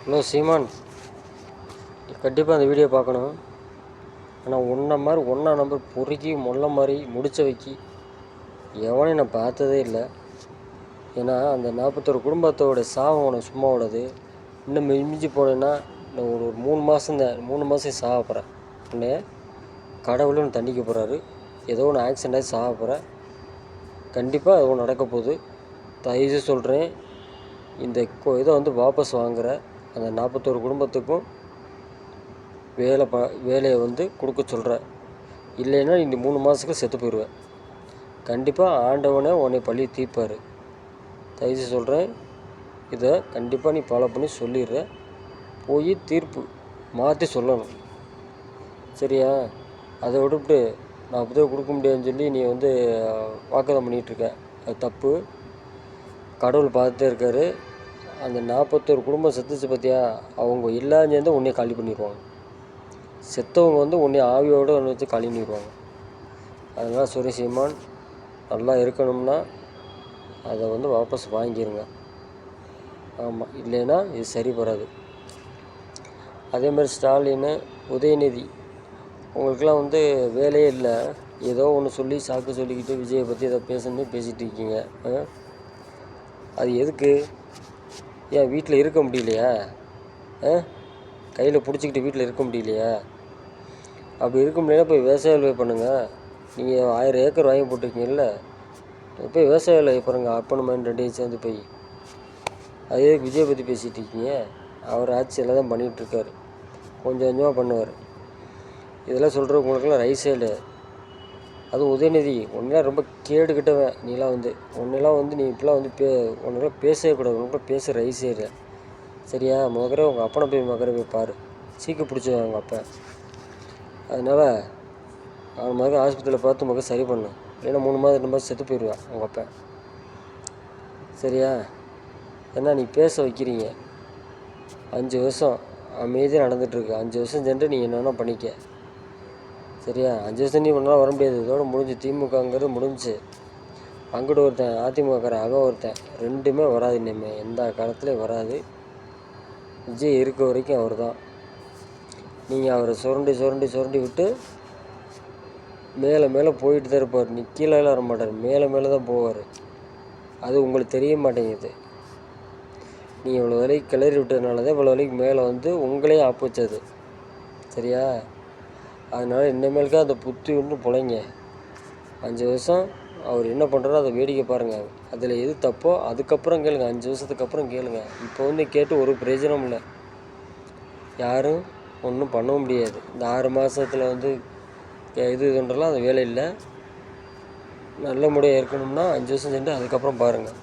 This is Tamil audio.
ஹலோ சீமான், கண்டிப்பாக அந்த வீடியோ பார்க்கணும். ஆனால் ஒன்றா நம்பர் பொறுக்கி மாதிரி முடிச்ச வைக்கி எவனையும் நான் பார்த்ததே இல்லை. ஏன்னா அந்த 41 குடும்பத்தோட சாவு உனக்கு சும்மா விடாது. இன்னும் மிஞ்சி போனேன்னா நான் ஒரு 3 மாதம் சாக போகிறேன். உன்னைய கடவுளும் தண்டிக்க போகிறாரு. ஏதோ ஒன்று ஆக்சிடென்ட் ஆகி சாக போகிறேன். கண்டிப்பாக அது ஒன்று நடக்க போகுது. தயவுசு சொல்கிறேன், இந்த இதை வாபஸ் வாங்குகிற அந்த 41 குடும்பத்துக்கும் வேலையை கொடுக்க சொல்கிறேன். இல்லைன்னா இந்த 3 மாதத்துக்கு செத்து போயிடுவேன். கண்டிப்பாக ஆண்டவனே உன்னை பழி தீர்ப்பார். தயவுசு சொல்கிறேன், இதை கண்டிப்பாக நீ ஃபாலோ பண்ணி சொல்லிடுற. போய் தீர்ப்பு மாற்றி சொல்லணும், சரியா? அதை விட்டுவிட்டு நான் அப்படியே கொடுக்க முடியாதுன்னு சொல்லி நீ வாக்குதான் பண்ணிகிட்ருக்க. அது தப்பு. கடவுள் பார்த்துட்டே இருக்கார். அந்த 41 குடும்பம் செத்துச்சு பார்த்தியா, அவங்க எல்லாம் சேர்ந்து உன்னைய காலி பண்ணிடுவாங்க. செத்தவங்க உன்னை ஆவியோடு வச்சு காலி பண்ணிடுவாங்க. அதனால் சொல்லி சீமான், நல்லா இருக்கணும்னா அதை வாபஸ் வாங்கிடுங்க. ஆமாம், இல்லைன்னா இது சரி வராது. அதேமாதிரி ஸ்டாலின், உதயநிதி, உங்களுக்கெல்லாம் வேலையே இல்லை. ஏதோ ஒன்று சொல்லி சாக்கு சொல்லிக்கிட்டு விஜயை பற்றி ஏதோ பேசிகிட்டு இருக்கீங்க. அது எதுக்கு? ஏன் வீட்டில் இருக்க முடியலையா? கையில் பிடிச்சிக்கிட்டு வீட்டில் இருக்க முடியலையா? அப்படி இருக்க முடியல, போய் விவசாய வேலை பண்ணுங்கள். நீங்கள் 1000 ஏக்கர் வாங்கி போட்டிருக்கீங்கல்ல, போய் விவசாய வேலை பாருங்கள். அப்பனும் ரெண்டையும் சேர்ந்து போய். அதே விஜய் பற்றி பேசிகிட்டு இருக்கீங்க. அவர் ஆட்சியில் தான் பண்ணிகிட்ருக்காரு. கொஞ்சம் கொஞ்சமாக பண்ணுவார். இதெல்லாம் சொல்கிறவங்களுக்கெல்லாம் ரைஸே இல்லை. அதுவும் உதயநிதி, ஒன்றெல்லாம் ரொம்ப கேடுக்கிட்டவன். நீலாம் ஒன்றெல்லாம் நீ இப்பெல்லாம் ஒன்றெல்லாம் பேசவே கூடாது. உனக்குலாம் பேச ரைஸே இல்லை, சரியா? முதல்ல உங்கள் அப்பனை போய் பாரு. சீக்கு பிடிச்சவன் அவங்க அப்பா. அதனால் அவன் மகன் ஆஸ்பத்திரியில் பார்த்து சரி பண்ணு. இல்லைன்னா 3 மாதம் 2 மாதம் செத்து போயிடுவான் உங்கள் அப்பா, சரியா? ஏன்னா நீ பேச வைக்கிறீங்க. 5 வருஷம் அமைதியாக நடந்துகிட்ருக்கு. 5 வருஷம் சென்று நீ என்னென்னா பண்ணிக்க, சரியா? 5 வருஷம் நீ ஒன்றால் வர முடியாது. இதோட முடிஞ்சு. திமுகங்கிறது முடிஞ்சு. அங்கிட்டு ஒருத்தன் அதிமுகக்காரன், அவன் ஒருத்தன், ரெண்டுமே வராது. இனிமேல் எந்த காலத்துலேயும் வராது. விஜய் இருக்க வரைக்கும் அவர் தான். நீங்கள் அவரை சுரண்டி விட்டு மேலே போயிட்டு தான் இருப்பார். நீ கீழே வர மாட்டார், மேலே தான் போவார். அது உங்களுக்கு தெரிய மாட்டேங்குது. நீங்கள் இவ்வளோ வேலைக்கு கிளறி விட்டதுனால தான் இவ்வளோ வேலைக்கு மேலே உங்களே ஆப்போச்சது, சரியா? அதனால் இனிமேலுக்கு அந்த புத்தி பிழைங்க. 5 வருஷம் அவர் என்ன பண்ணுறாரோ அதை வேடிக்கை பாருங்கள். அதில் எது தப்போ அதுக்கப்புறம் கேளுங்க. 5 வருஷத்துக்கு அப்புறம் கேளுங்க. இப்போ கேட்டு ஒரு பிரயோஜனம் இல்லை. யாரும் ஒன்றும் பண்ண முடியாது. இந்த 6 மாதத்தில் இதுன்றலாம் அது வேலை இல்லை. நல்ல முறையாக இருக்கணும்னா 5 வருஷம் சென்று அதுக்கப்புறம் பாருங்கள்.